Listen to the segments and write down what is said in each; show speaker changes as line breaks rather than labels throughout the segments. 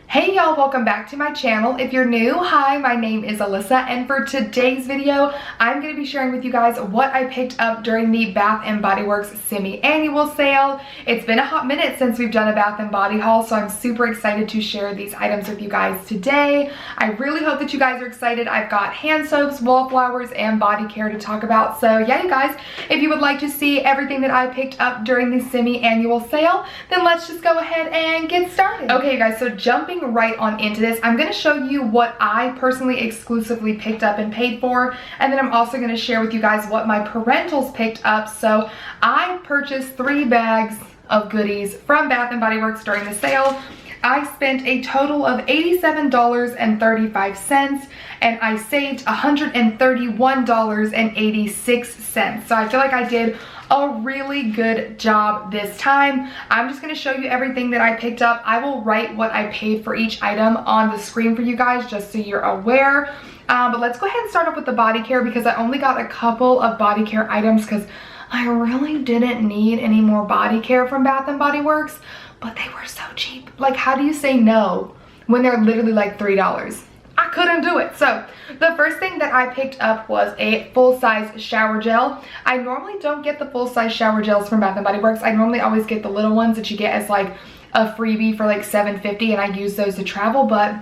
Hey y'all, welcome back to my channel. If you're new, hi, my name is Alyssa, and for today's video, I'm going to be sharing with you guys what I picked up during the Bath & Body Works semi-annual sale. It's been a hot minute since we've done a Bath & Body haul, so I'm super excited to share these items with you guys today. I really hope that you guys are excited. I've got hand soaps, Wallflowers, and body care to talk about. So yeah, you guys, if you would like to see everything that I picked up during the semi-annual sale, then let's just go ahead and get started. Okay, you guys, so jumping right on into this, I'm going to show you what I personally exclusively picked up and paid for, and then I'm also going to share with you guys what my parentals picked up. So I purchased 3 bags of goodies from Bath & Body Works during the sale. I spent a total of $87.35 and I saved $131.86. So I feel like I did a really good job this time. I'm just going to show you everything that I picked up. I will write what I paid for each item on the screen for you guys just so you're aware. But let's go ahead and start off with the body care because I only got a couple of body care items because I really didn't need any more body care from Bath & Body Works, but they were so cheap. Like, how do you say no when they're literally like $3? I couldn't do it. So the first thing that I picked up was a full-size shower gel. I normally don't get the full-size shower gels from Bath & Body Works. I normally always get the little ones that you get as like a freebie for like $7.50, and I use those to travel, but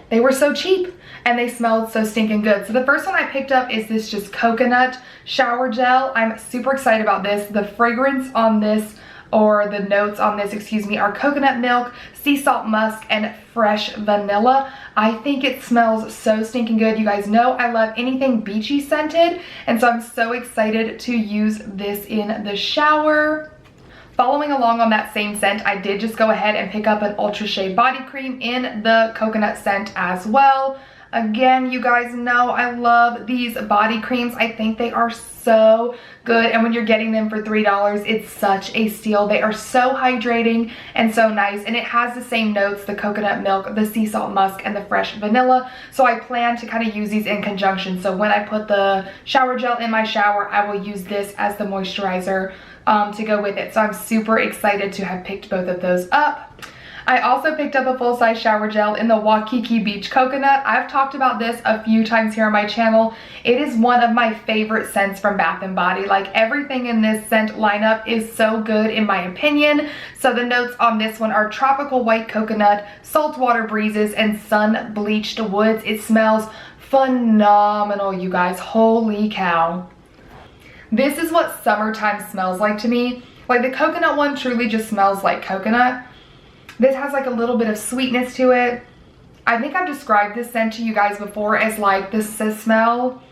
they were so cheap and they smelled so stinking good. So the first one I picked up is this just coconut shower gel. I'm super excited about this. The fragrance on this, or the notes on this, excuse me, are coconut milk, sea salt musk, and fresh vanilla. I think it smells so stinking good. You guys know I love anything beachy scented, and so I'm so excited to use this in the shower. Following along on that same scent, I did just go ahead and pick up an Ultra Shea body cream in the coconut scent as well. Again, you guys know I love these body creams. I think they are so good, and when you're getting them for $3, it's such a steal. They are so hydrating and so nice, and it has the same notes, the coconut milk, the sea salt musk, and the fresh vanilla. So I plan to kind of use these in conjunction. So when I put the shower gel in my shower, I will use this as the moisturizer to go with it. So I'm super excited to have picked both of those up. I also picked up a full-size shower gel in the Waikiki Beach Coconut. I've talked about this a few times here on my channel. It is one of my favorite scents from Bath & Body. Like, everything in this scent lineup is so good in my opinion. So the notes on this one are tropical white coconut, saltwater breezes, and sun-bleached woods. It smells phenomenal, you guys. Holy cow. This is what summertime smells like to me. Like, the coconut one truly just smells like coconut. This has like a little bit of sweetness to it. I think I've described this scent to you guys before as like the smell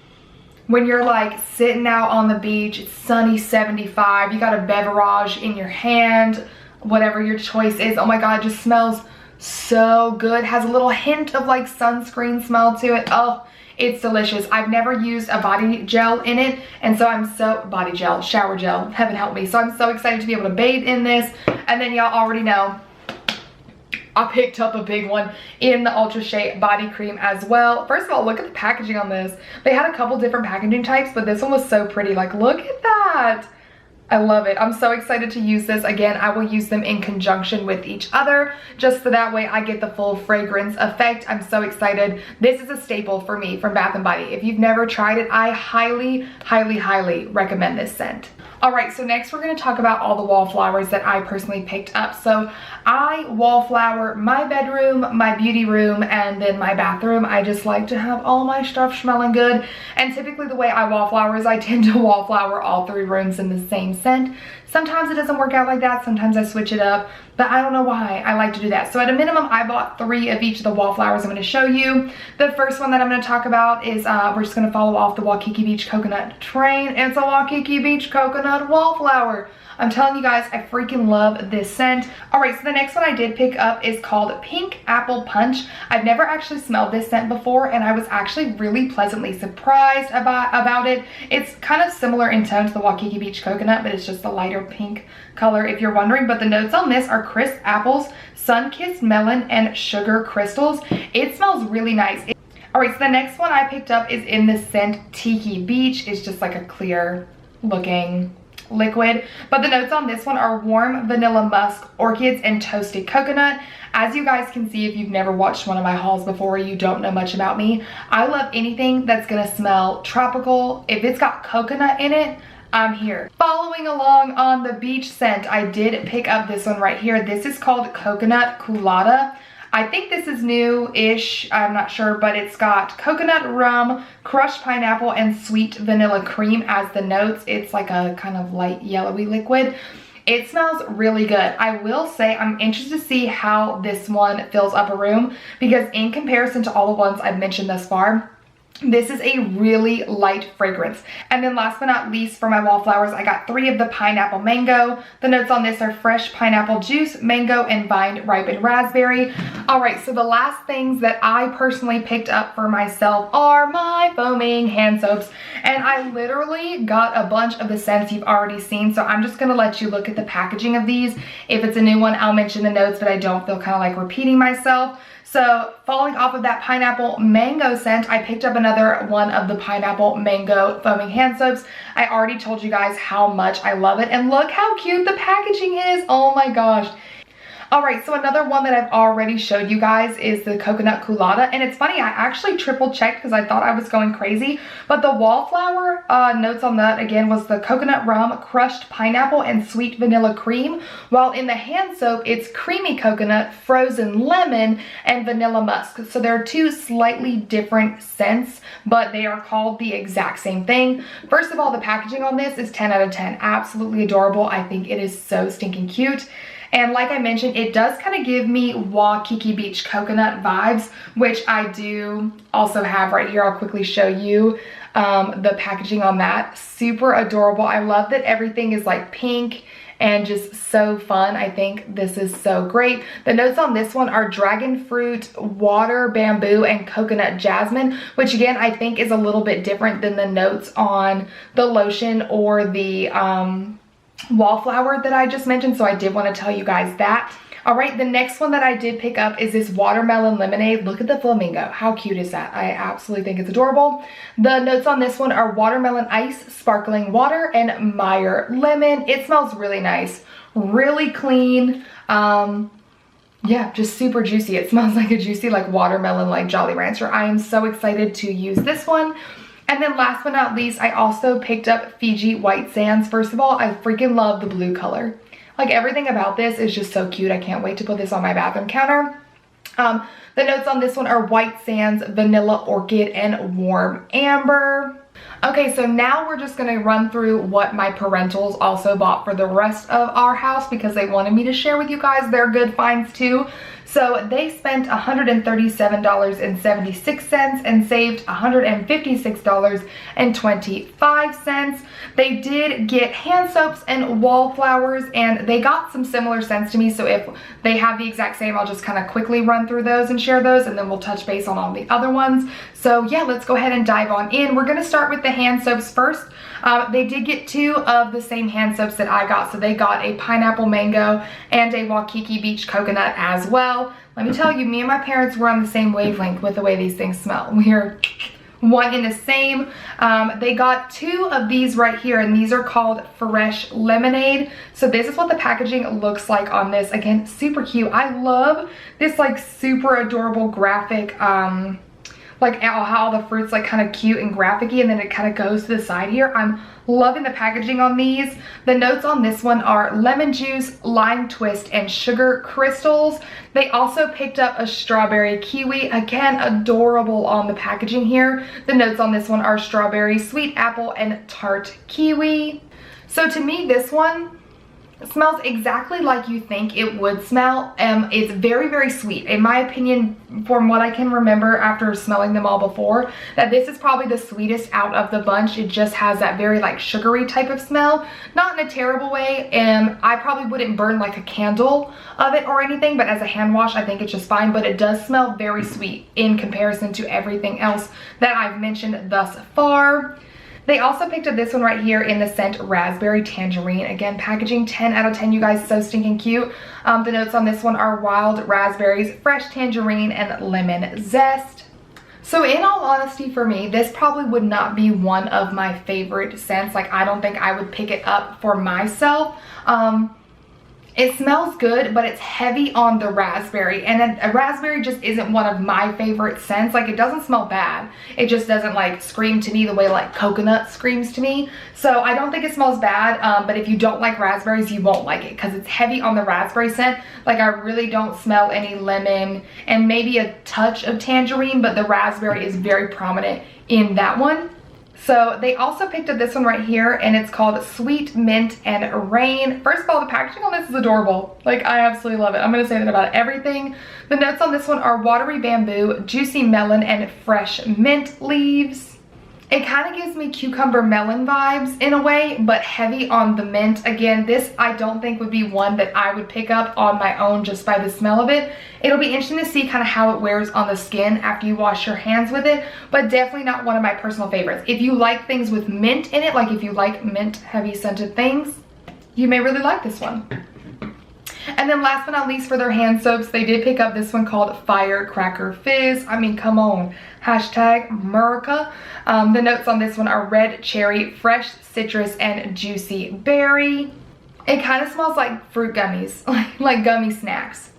when you're like sitting out on the beach, it's sunny 75, you got a beverage in your hand, whatever your choice is. Oh my God, it just smells so good. Has a little hint of like sunscreen smell to it. Oh, it's delicious. I've never used a body gel in it, and so body gel, shower gel, heaven help me. So I'm so excited to be able to bathe in this. And then y'all already know, I picked up a big one in the Ultra Shea body cream as well. First of all, look at the packaging on this. They had a couple different packaging types, but this one was so pretty. Like, look at that. I love it. I'm so excited to use this. Again, I will use them in conjunction with each other, just so that way I get the full fragrance effect. I'm so excited. This is a staple for me from Bath & Body. If you've never tried it, I highly, highly, highly recommend this scent. Alright, so next we're going to talk about all the wallflowers that I personally picked up. So I wallflower my bedroom, my beauty room, and then my bathroom. I just like to have all my stuff smelling good. And typically the way I wallflower is I tend to wallflower all 3 rooms in the same scent. Sometimes it doesn't work out like that. Sometimes I switch it up, but I don't know why I like to do that. So at a minimum, I bought 3 of each of the wallflowers I'm going to show you. The first one that I'm going to talk about is we're just going to follow off the Waikiki Beach Coconut train. It's a Waikiki Beach Coconut wallflower. I'm telling you guys, I freaking love this scent. Alright, so the next one I did pick up is called Pink Apple Punch. I've never actually smelled this scent before, and I was actually really pleasantly surprised about it. It's kind of similar in tone to the Waikiki Beach Coconut, but it's just a lighter pink color if you're wondering. But the notes on this are crisp apples, sun-kissed melon, and sugar crystals. It smells really nice. Alright, so the next one I picked up is in the scent Tiki Beach. It's just like a clear looking liquid, but the notes on this one are warm vanilla musk, orchids, and toasted coconut. As you guys can see, if you've never watched one of my hauls before, you don't know much about me. I love anything that's gonna smell tropical. If it's got coconut in it, I'm here. Following along on the beach scent, I did pick up this one right here. This is called Coconut Colada. I think this is new-ish, I'm not sure, but it's got coconut rum, crushed pineapple, and sweet vanilla cream as the notes. It's like a kind of light yellowy liquid. It smells really good. I will say I'm interested to see how this one fills up a room, because in comparison to all the ones I've mentioned thus far, this is a really light fragrance. And then last but not least, for my Wallflowers, I got 3 of the pineapple mango. The notes on this are fresh pineapple juice, mango, and vine ripened raspberry. All right, so the last things that I personally picked up for myself are my foaming hand soaps. And I literally got a bunch of the scents you've already seen, so I'm just gonna let you look at the packaging of these. If it's a new one, I'll mention the notes, but I don't feel kind of like repeating myself. So falling off of that pineapple mango scent, I picked up another one of the pineapple mango foaming hand soaps. I already told you guys how much I love it, and look how cute the packaging is. Oh my gosh. All right, so another one that I've already showed you guys is the Coconut Colada. And it's funny, I actually triple checked because I thought I was going crazy. But the Wallflower notes on that, again, was the coconut rum, crushed pineapple, and sweet vanilla cream. While in the hand soap, it's creamy coconut, frozen lemon, and vanilla musk. So there are 2 slightly different scents, but they are called the exact same thing. First of all, the packaging on this is 10 out of 10. Absolutely adorable. I think it is so stinking cute. And like I mentioned, it does kind of give me Waikiki Beach coconut vibes, which I do also have right here. I'll quickly show you the packaging on that. Super adorable. I love that everything is like pink and just so fun. I think this is so great. The notes on this one are dragon fruit, water, bamboo, and coconut jasmine, which again, I think is a little bit different than the notes on the lotion or the Wallflower that I just mentioned, so I did want to tell you guys that. All right, the next one that I did pick up is this watermelon lemonade. Look at the flamingo. How cute is that? I absolutely think it's adorable. The notes on this one are watermelon ice, sparkling water, and Meyer lemon. It smells really nice, really clean. Yeah, just super juicy. It smells like a juicy, like watermelon, like Jolly Rancher. I am so excited to use this one. And then last but not least, I also picked up Fiji White Sands. First of all, I freaking love the blue color. Like everything about this is just so cute. I can't wait to put this on my bathroom counter. The notes on this one are white sands, vanilla orchid, and warm amber. Okay, so now we're just gonna run through what my parentals also bought for the rest of our house, because they wanted me to share with you guys their good finds too. So they spent $137.76 and saved $156.25. They did get hand soaps and Wallflowers, and they got some similar scents to me. So if they have the exact same, I'll just kind of quickly run through those and share those, and then we'll touch base on all the other ones. So yeah, let's go ahead and dive on in. We're gonna start with the hand soaps first. They did get 2 of the same hand soaps that I got. So they got a pineapple mango and a Waikiki Beach coconut as well. Let me tell you, me and my parents were on the same wavelength with the way these things smell. We're one in the same. They got 2 of these right here, and these are called Fresh Lemonade. So this is what the packaging looks like on this. Again, super cute. I love this like super adorable graphic, like how all the fruits like kind of cute and graphic-y, and then it kind of goes to the side here. I'm loving the packaging on these. The notes on this one are lemon juice, lime twist, and sugar crystals. They also picked up a strawberry kiwi. Again, adorable on the packaging here. The notes on this one are strawberry, sweet apple, and tart kiwi. So to me, this one smells exactly like you think it would smell. It's very, very sweet. In my opinion, from what I can remember after smelling them all before, that this is probably the sweetest out of the bunch. It just has that very like sugary type of smell. Not in a terrible way. I probably wouldn't burn like a candle of it or anything, but as a hand wash, I think it's just fine. But it does smell very sweet in comparison to everything else that I've mentioned thus far. They also picked up this one right here in the scent Raspberry Tangerine. Again, packaging 10 out of 10, you guys, so stinking cute. The notes on this one are wild raspberries, fresh tangerine, and lemon zest. So in all honesty, for me, this probably would not be one of my favorite scents. Like, I don't think I would pick it up for myself. It smells good, but it's heavy on the raspberry, and a raspberry just isn't one of my favorite scents. Like, it doesn't smell bad. It just doesn't like scream to me the way like coconut screams to me. So I don't think it smells bad, but if you don't like raspberries, you won't like it because it's heavy on the raspberry scent. Like, I really don't smell any lemon and maybe a touch of tangerine, but the raspberry is very prominent in that one. So they also picked up this one right here, and it's called Sweet Mint and Rain. First of all, the packaging on this is adorable. Like, I absolutely love it. I'm gonna say that about everything. The notes on this one are watery bamboo, juicy melon, and fresh mint leaves. It kind of gives me cucumber melon vibes in a way, but heavy on the mint. Again, this I don't think would be one that I would pick up on my own just by the smell of it. It'll be interesting to see kind of how it wears on the skin after you wash your hands with it, but definitely not one of my personal favorites. If you like things with mint in it, like if you like mint heavy scented things, you may really like this one. And then last but not least, for their hand soaps, they did pick up this one called Firecracker Fizz. I mean, come on. Hashtag America. The notes on this one are red cherry, fresh citrus, and juicy berry. It kind of smells like fruit gummies, like gummy snacks.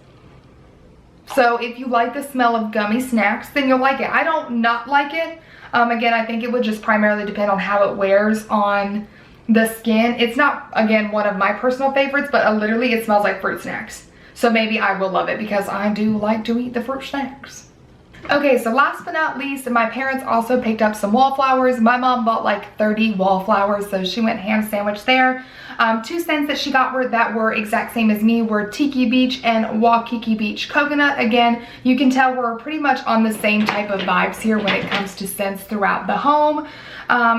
So if you like the smell of gummy snacks, then you'll like it. I don't not like it. Again, I think it would just primarily depend on how it wears on the skin. It's not, again, one of my personal favorites, but literally it smells like fruit snacks. So maybe I will love it because I do like to eat the fruit snacks. Okay, so last but not least, my parents also picked up some Wallflowers. My mom bought like 30 Wallflowers, so she went ham sandwich there. Two scents that she got that were exact same as me were Tiki Beach and Waikiki Beach Coconut. Again, you can tell we're pretty much on the same type of vibes here when it comes to scents throughout the home.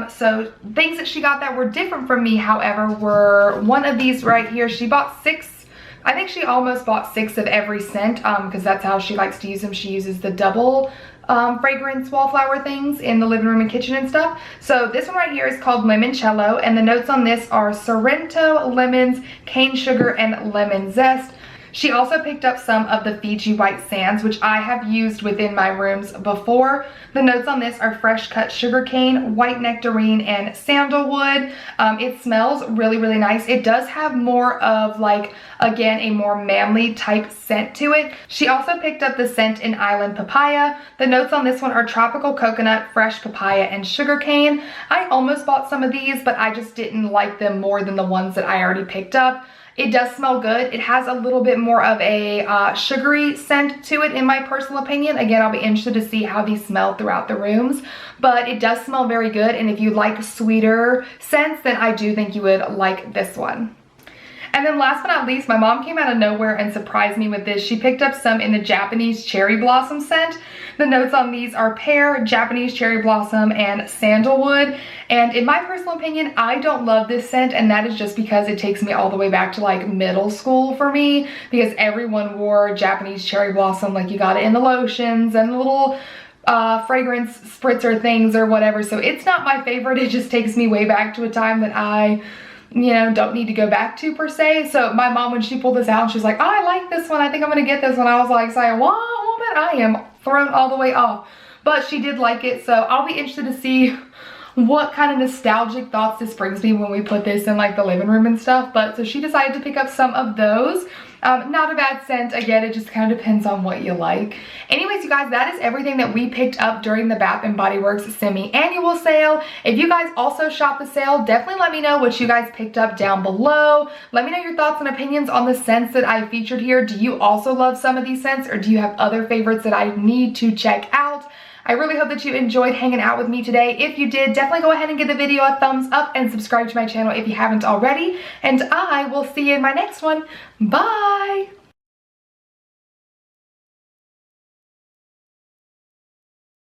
So things that she got that were different from me, however, were one of these right here. She bought 6. I think she almost bought 6 of every scent because that's how she likes to use them. She uses the double fragrance Wallflower things in the living room and kitchen and stuff. So this one right here is called Limoncello, and the notes on this are Sorrento, lemons, cane sugar, and lemon zest. She also picked up some of the Fiji White Sands, which I have used within my rooms before. The notes on this are fresh cut sugarcane, white nectarine, and sandalwood. It smells really, really nice. It does have more of like, again, a more manly type scent to it. She also picked up the scent in Island Papaya. The notes on this one are tropical coconut, fresh papaya, and sugarcane. I almost bought some of these, but I just didn't like them more than the ones that I already picked up. It does smell good. It has a little bit more of a sugary scent to it in my personal opinion. Again, I'll be interested to see how these smell throughout the rooms, but it does smell very good. And if you like sweeter scents, then I do think you would like this one. And then last but not least, my mom came out of nowhere and surprised me with this. She picked up some in the Japanese cherry blossom scent. The notes on these are pear, Japanese cherry blossom, and sandalwood. And in my personal opinion, I don't love this scent, and that is just because it takes me all the way back to like middle school for me, because everyone wore Japanese cherry blossom, like you got it in the lotions and the little fragrance spritzer things or whatever. So it's not my favorite. It just takes me way back to a time that I, you know, don't need to go back to per se. So my mom, when she pulled this out, she was like, oh, I like this one. I think I'm gonna get this one. I was like saying, wow, woman, I am thrown all the way off. But she did like it, so I'll be interested to see what kind of nostalgic thoughts this brings me when we put this in like the living room and stuff. But so she decided to pick up some of those. Not a bad scent. Again, it just kind of depends on what you like. Anyways, you guys, that is everything that we picked up during the Bath & Body Works semi-annual sale. If you guys also shop the sale, definitely let me know what you guys picked up down below. Let me know your thoughts and opinions on the scents that I featured here. Do you also love some of these scents, or do you have other favorites that I need to check out? I really hope that you enjoyed hanging out with me today. If you did, definitely go ahead and give the video a thumbs up and subscribe to my channel if you haven't already. And I will see you in my next one. Bye!